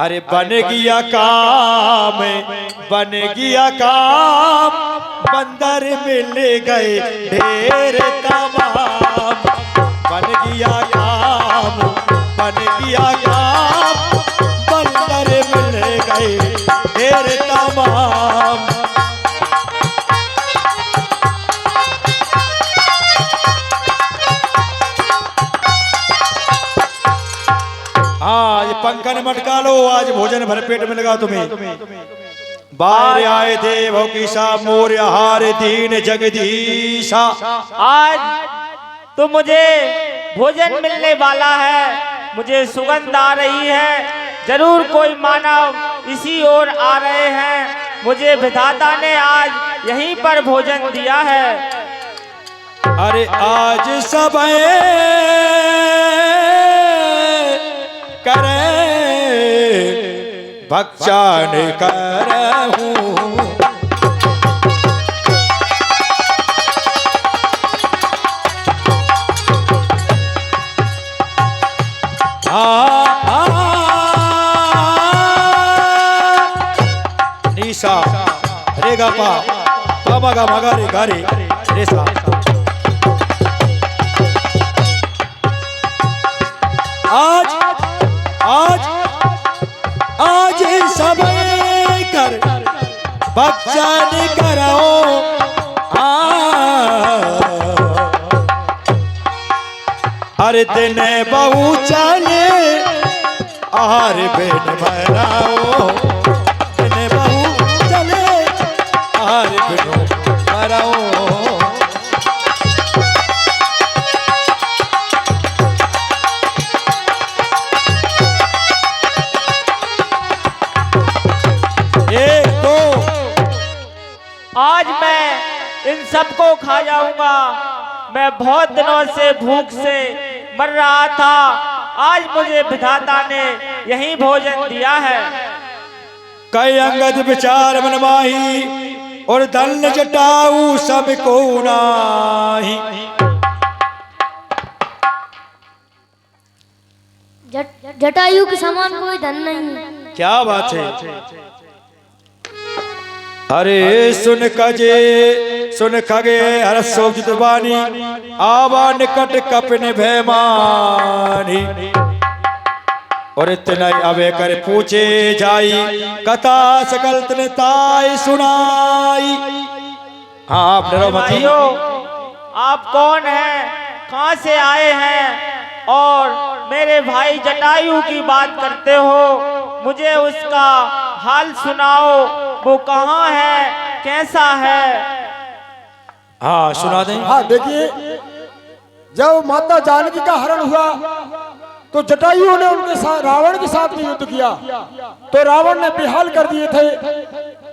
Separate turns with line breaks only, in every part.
अरे बन गया काम, बन गया काम, बंदर मिल गए ढेर तमाम। बन गया काम, बन गया काम, बंदर मिल गए ढेर तमाम। हाँ, ये पंखा ने मटका लो, आज भोजन भर पेट मिलेगा तुम्हें। बाहर आए देव की मोर हार दीन जगदीशा।
आज तो मुझे भोजन मिलने वाला है, मुझे सुगंध आ रही है, जरूर कोई मानव इसी ओर आ रहे हैं। मुझे विधाता ने आज यहीं पर भोजन दिया है।
अरे आज सब करे भक्षण करहूं। निशा रे गा पा पामा गा मगा रे गा रे रे सा। आज आज आज सब कर भक्षण करो। अरे दिन बहु चले आहार बेन मराओ। दिन बहु चले आहार बेन मराओ।
आज मैं इन सबको खा जाऊंगा। मैं बहुत दिनों से भूख से मर रहा था, आज मुझे विधाता ने यही भोजन दिया है।
कई अंगद विचार मन माही, और धन जटाऊ सबको नाही।
जटायु के समान कोई धन नहीं।
क्या बात है। अरे सुन कजे सुन खगे हर सोचित बानी, आवा निकट कपिन भैमानी। और इतना अवे कर पूछे जाई, कथा सकल तने ताई सुनाई। हाँ आप डरो मत।
आप कौन हैं, कहाँ से आए हैं, और मेरे भाई जटायु की बात करते हो, मुझे उसका हाल सुनाओ। वो कहाँ है, कैसा है?
हाँ सुना दें।
हाँ देखिए, जब माता जानकी का हरण हुआ तो जटायु ने उनके साथ रावण के साथ में युद्ध किया, तो रावण ने बेहाल कर दिए थे।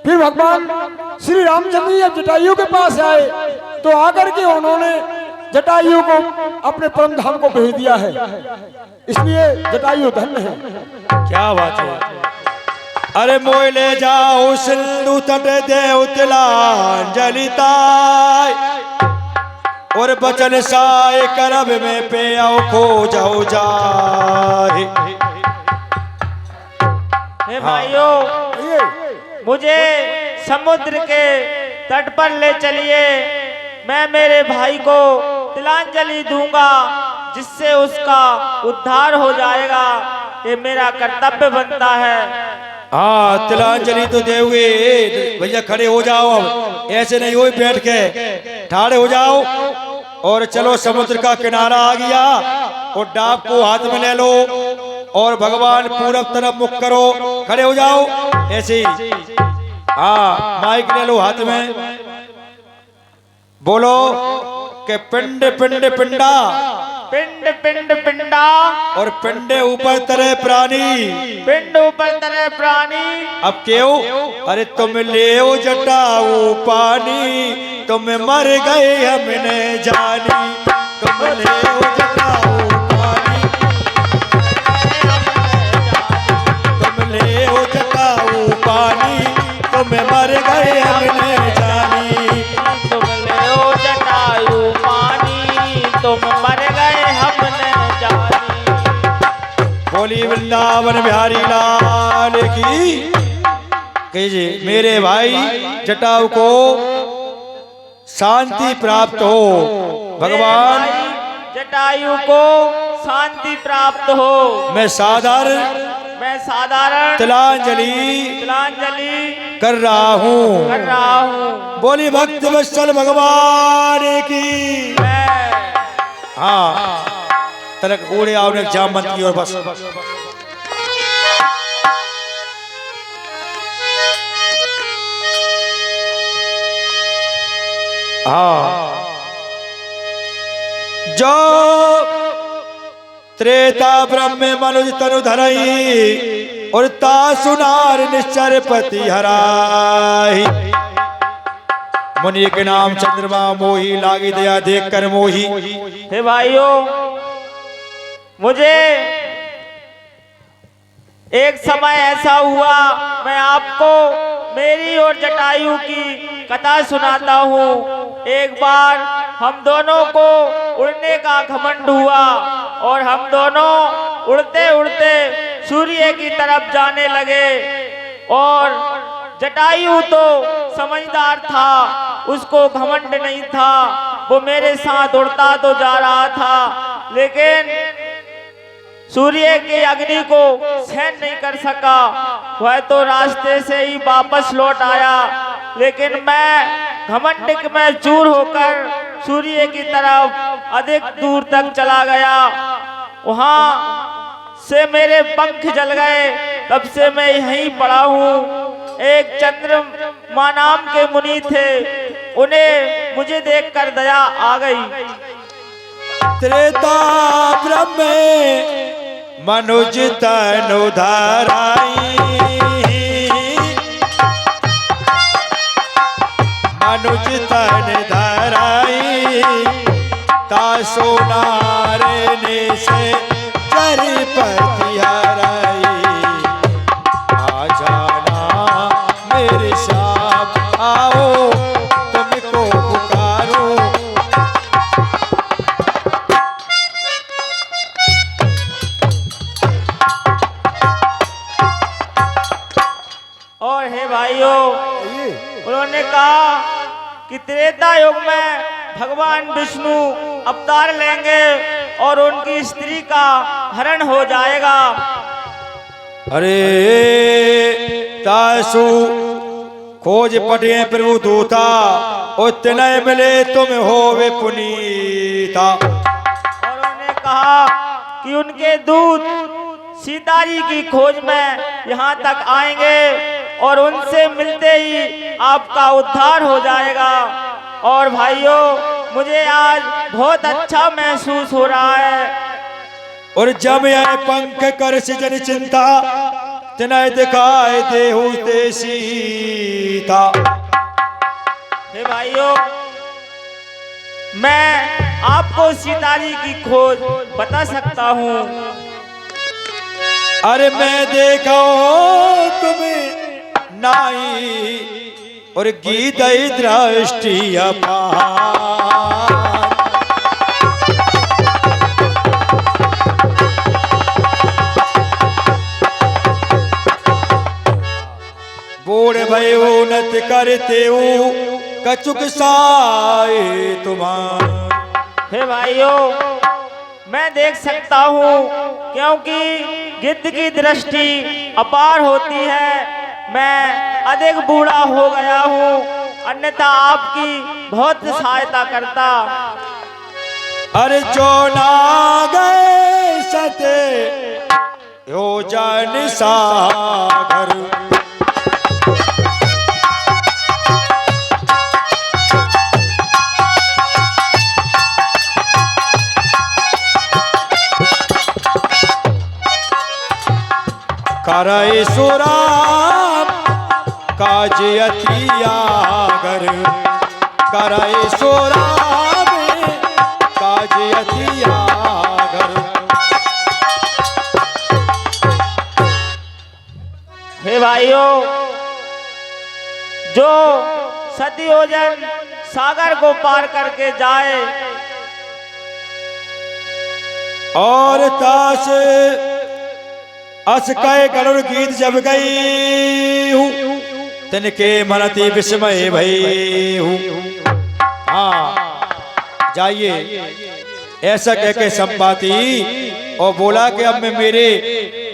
फिर भगवान श्री रामचंद्र जी जब जटायु के पास आए तो आकर के उन्होंने जटायु को अपने परम धाम को भेज दिया है। इसलिए जटायु धन्य है।
क्या बात है। अरे मोय ले जाओ सिंधु तट देव तिलांजलिताय, और बचन साय करब में पे आओ खो जाओ जाए।
हे भाइयों, मुझे समुद्र के तट पर ले चलिए। मैं मेरे भाई को तिलांजलि दूंगा, जिससे उसका उद्धार हो जाएगा। ये मेरा कर्तव्य बनता है।
हाँ तिलांजलि तो देवगे भैया, खड़े हो जाओ। अब ऐसे नहीं हो बैठ के, ठाड़े हो जाओ। और चलो, समुद्र का किनारा आ गया, और डाब को हाथ में ले लो, और भगवान पूरब तरफ मुख करो। खड़े हो जाओ ऐसे ही। हाँ माइक ले लो हाथ में, बोलो कि पिंड पिंड पिंडा,
पिंड पिंड पिंडा,
और पिंडे ऊपर तरह प्राणी,
पिंड ऊपर तरह प्राणी।
अब क्यों? अरे तुम ले जटाऊ पानी, तुम मर गए हमने जानी। तुम ले जटाऊ पानी, तुम ले जटाऊ पानी, तुम मर गए हमने जानी।
तुम ले जटायु पानी, तुम मर गए हमने जानी।
बोली वृंदावन बिहारी लाल की कि जी मेरे भाई जटायु को शांति प्राप्त हो, भगवान
मेरे भाई जटायु को शांति प्राप्त हो।
मैं साधारण तिलांजलि कर रहा हूँ। बोली भक्त वत्सल भगवान की। हाँ तलक उड़े आओ जामन की और बस। हाँ जो त्रेता ब्रह्म मनुज तनु धरई और तासुनार निश्चर पति हराई। मुनि के नाम चंद्रमा मोही लागी दया देख कर मोही।
हे भाइयों, मुझे एक समय ऐसा हुआ, मैं आपको मेरी और जटायु की कथा सुनाता हूँ। एक बार हम दोनों को उड़ने का घमंड हुआ और हम दोनों उड़ते उड़ते सूर्य की तरफ जाने लगे। और जटायु तो समझदार था, उसको घमंड नहीं था, वो मेरे साथ उड़ता तो जा रहा था, लेकिन सूर्य की अग्नि को सहन नहीं कर सका। वह तो रास्ते से ही वापस लौट आया, लेकिन मैं घमंड में चूर होकर सूर्य की तरफ अधिक दूर तक चला गया। वहां से मेरे पंख जल गए, तब से मैं यहीं पड़ा हूँ। एक चंद्रमा नाम के मुनि थे, उन्हें मुझे देखकर दया आ गई।
त्रेता ब्रह्म मनुज तनु धराई, मनुज तन धराई, तासुनार ने से चरपति हराई। आ जाना मेरे श्याम आओ, तुमको पुकारो।
और हे भाइयों, उन्होंने कहा कि त्रेता युग में भगवान विष्णु अवतार लेंगे और उनकी स्त्री का हरण हो जाएगा।
अरे तासु खोज पटे प्रभु दूता, उतने मिले तुम होवे पुनीता।
और उन्होंने कहा कि उनके दूत सीता जी की खोज में यहाँ तक आएंगे और उनसे मिलते ही आपका उद्धार हो जाएगा। और भाइयों, मुझे आज बहुत अच्छा महसूस हो रहा है।
और जब यह पंख कर सजन चिंता, तिनय दिखाए देहु ते सीता।
हे भाइयों, मैं आपको सीता जी की खोज बता सकता हूँ।
अरे मैं देखो तुम्हें नाई और गीत दृष्टि अपार। बूढ़ भयो नत करते हो कचुक साए तुम्हार।
हे भाइयों, मैं देख सकता हूँ, क्योंकि गिद्ध की दृष्टि अपार होती है। मैं अधिक बूढ़ा हो गया हूँ, अन्यथा आपकी बहुत सहायता करता।
अरे जो ना गए सते यो जन सागर। करय सुराम काज अतियागर, करय सुराम काज अतियागर।
हे भाइयों, जो सतयोजन सागर को पार करके जाए
और तास अस कहे गरुड़ गीत जब गई हूँ तिनके मनती विस्मय भई हूँ। हाँ जाइए ऐसा कह के संपाती और बोला कि अब मैं मेरे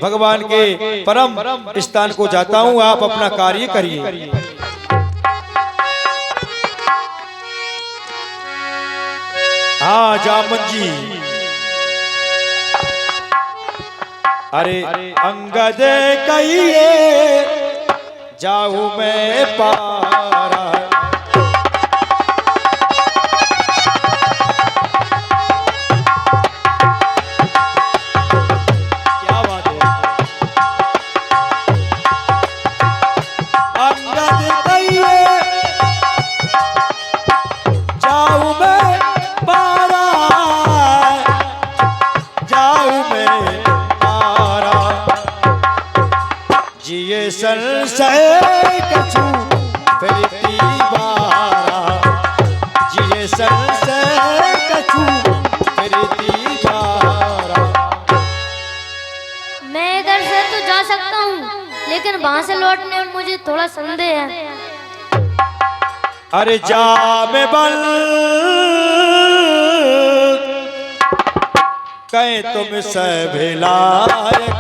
भगवान के परम स्थान को जाता हूँ, आप अपना कार्य करिए। हाँ जामन जी। अरे अंगद कहिए जाऊं मैं पारा, क्या बात है। अंगद कहिए जाऊं मैं पारा, जाऊं मैं पारा, जिए संशय कछु फिरती बारा, जिए संशय कछु फिरती बारा।
मैं इधर से तो जा सकता हूँ, लेकिन वहां से लौटने में मुझे थोड़ा संदेह है।
अरे जा में बल कहे तुम सभी लायक,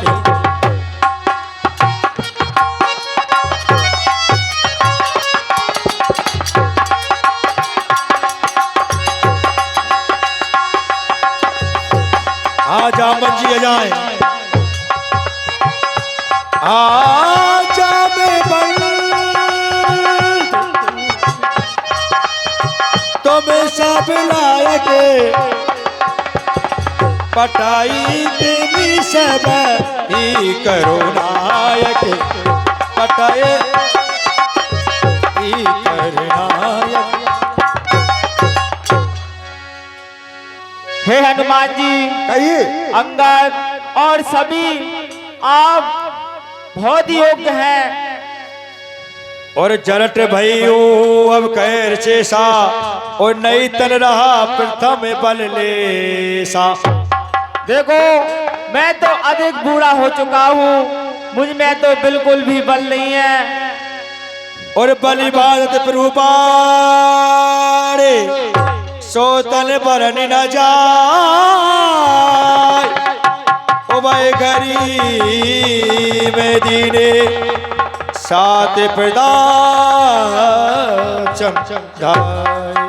जामन जी जाए। आजा में बल तुम सब लायक, पटाई देवी सब ही करो नायक, पटाए ही कर नायक।
हे हनुमान जी,
कहिए।
अंगद और सभी आप बहुत योग्य हैं।
और जरट भइयो अब कैर चेसा, और नई तन रहा प्रथम बल लेसा।
देखो मैं तो अधिक बूढ़ा हो चुका हूँ, मुझ में तो बिल्कुल भी बल नहीं है।
और बलि भारत प्रभु बारे, सो तन बरन न जाय। ओ भाई घरी में दीने सात प्रदान चमचाय।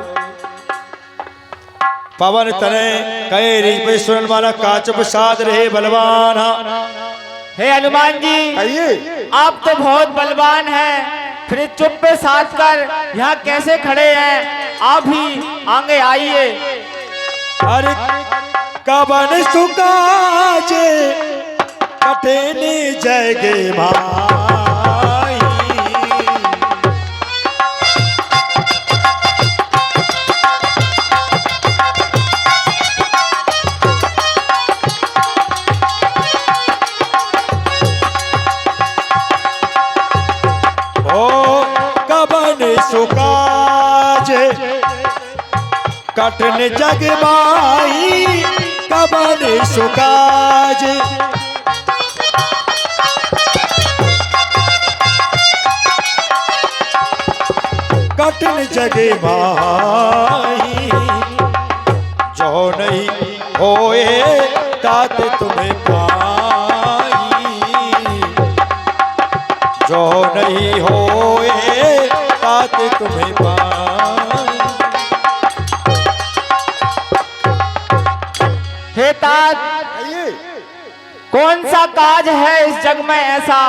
पवन तने कहे रिज सुरन माना काच प्रसाद रहे बलवान।
हे हनुमान जी,
कहिए।
आप तो बहुत बलवान हैं, फिर चुप पे साथ कर यहाँ कैसे खड़े हैं? आप ही आगे आइए।
अरे कवन सुकाजे कठिन जगे भाई, ओ कवन सुकाजे कठिन जग माई, कवन सुकाज। कठिन जग माई, जो नहीं होए तात तुम्हें पाई, जो नहीं होए तात तुम्हें पाई।
हे तात, कौन सा काज है इस जग में ऐसा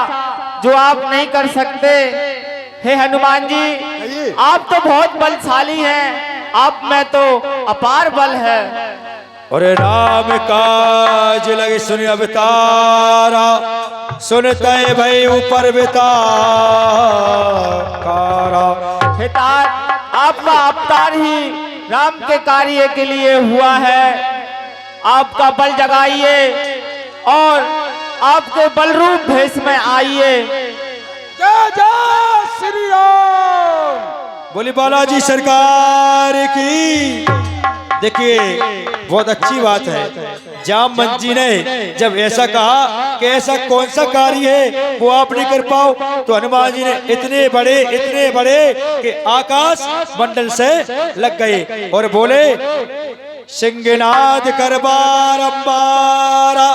जो आप नहीं कर सकते? हे हनुमान जी, आप तो बहुत बलशाली हैं, आप में तो अपार बल है।
और राम काज लगे सुन अवतारा, सुनते भाई ऊपर बितारा।
हे तात, आपका अवतार ही राम के कार्य के लिए हुआ है। आपका बल जगाइए और आपके बलरूप भेष में आइए।
जय जय श्री राम।
बोली बालाजी सरकार की। देखिए बहुत अच्छी बात है। जामवंत जी ने जब ऐसा कहा कि ऐसा कौन सा कार्य है वो आप नहीं कर पाओ, तो हनुमान जी ने इतने बड़े कि आकाश मंडल से लग गए और बोले सिंहनाद कर बारंबारा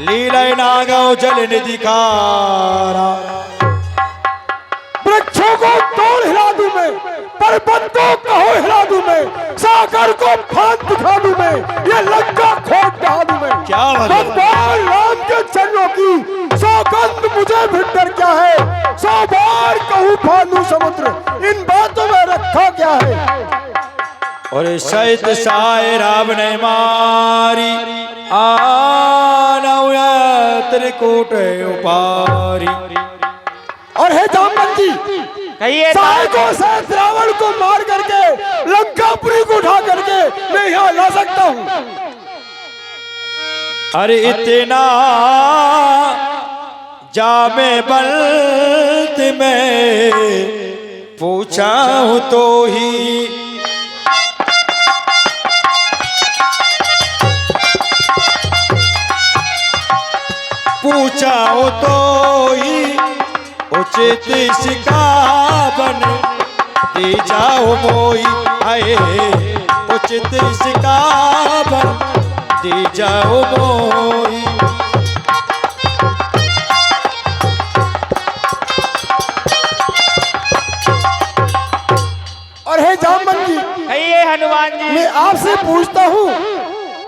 लीला नागव जल निधि कारा।
वृक्षों को तोड़ हिला दूं मैं, पर्वत को कहो हिला दूं मैं, सागर को फांद दिखा दूं मैं, ये लंका खोद ढा दूं मैं।
क्या बात है?
भगवान राम के चरणों की सौगंध मुझे भी डर क्या है, 100 बार कहूं फांदू समुद्र, इन बातों में रखा क्या है।
और सहित साय राम ने मारी आनव त्रिकूट उपारी।
और हे जामवंत जी,
कहिए
साय को सहित रावण को मार करके लंकापुरी को उठा करके मैं यहाँ ला सकता हूँ।
अरे इतना जामे बल्त में पूछा हूँ तो ही, पूछा हो तो ही उचित सिकावन दे जाओ मोई। आए उचित सिकावन दे जाओ मोई।
और हे जामवंत जी,
कहिए हनुमान जी।
मैं आपसे पूछता हूँ,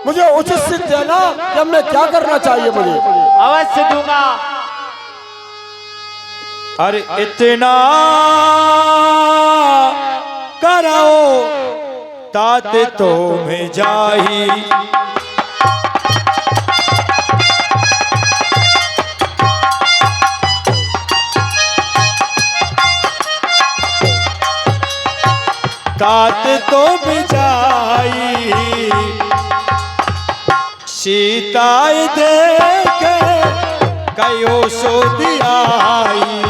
मुझे उचित सिद्ध देना कि अब मैं क्या करना चाहिए मुझे।
अवश्य दूंगा।
अरे इतना करो ताते तो में जाही, ताते तो में जाई। सीताई देखे कयो सो दियाई,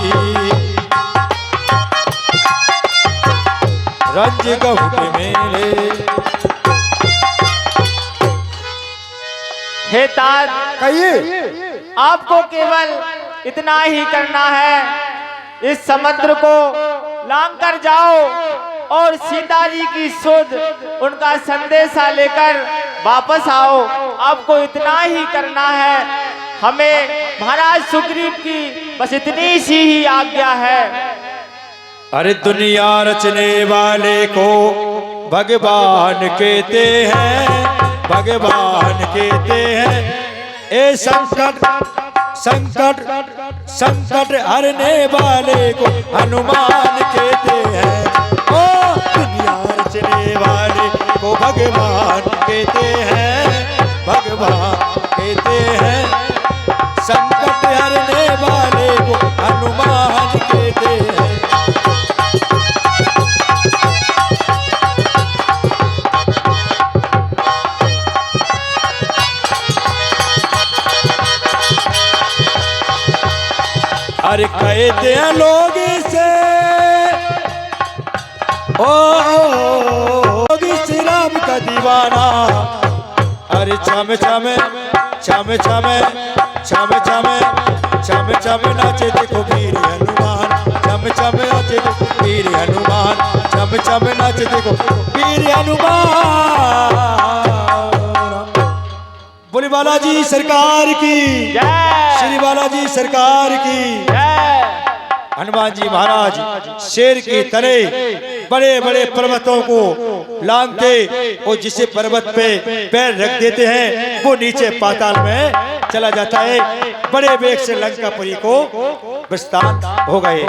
रंज गहुट मेले।
हे तात,
कहिए।
आपको केवल इतना ही करना है, इस समुद्र को लांग कर जाओ और सीता जी की सुध उनका संदेशा लेकर वापस आओ। आपको इतना ही करना है। हमें महाराज सुग्रीव की बस इतनी सी ही आज्ञा है।
अरे दुनिया रचने वाले को भगवान कहते हैं, भगवान कहते हैं। ए संकट संकट संकट हरने वाले को हनुमान कहते हैं। ओ दुनिया रचने वाले को भगवान कहते हैं, भगवान कहते हैं। संकट हरने वाले को हनुमान कहते हैं। अरे कहते हैं लोग इसे लोग श्री राम का दीवाना। अरे छम छम छम छम छम छम छम छम नाचे देखो वीर हनुमान, छम छम नाचे देखो वीर हनुमान, छम छम नाचे देखो वीर हनुमान। बोले बालाजी सरकार की
जय।
श्री बालाजी सरकार की।
जय।
हनुमान जी महाराज शेर की तरह बड़े बड़े पर्वतों को लांघते और जिसे पर्वत पे पैर रख देते हैं वो नीचे पाताल में चला जाता है। बड़े वेग से लंकापुरी को विस्तार हो गए।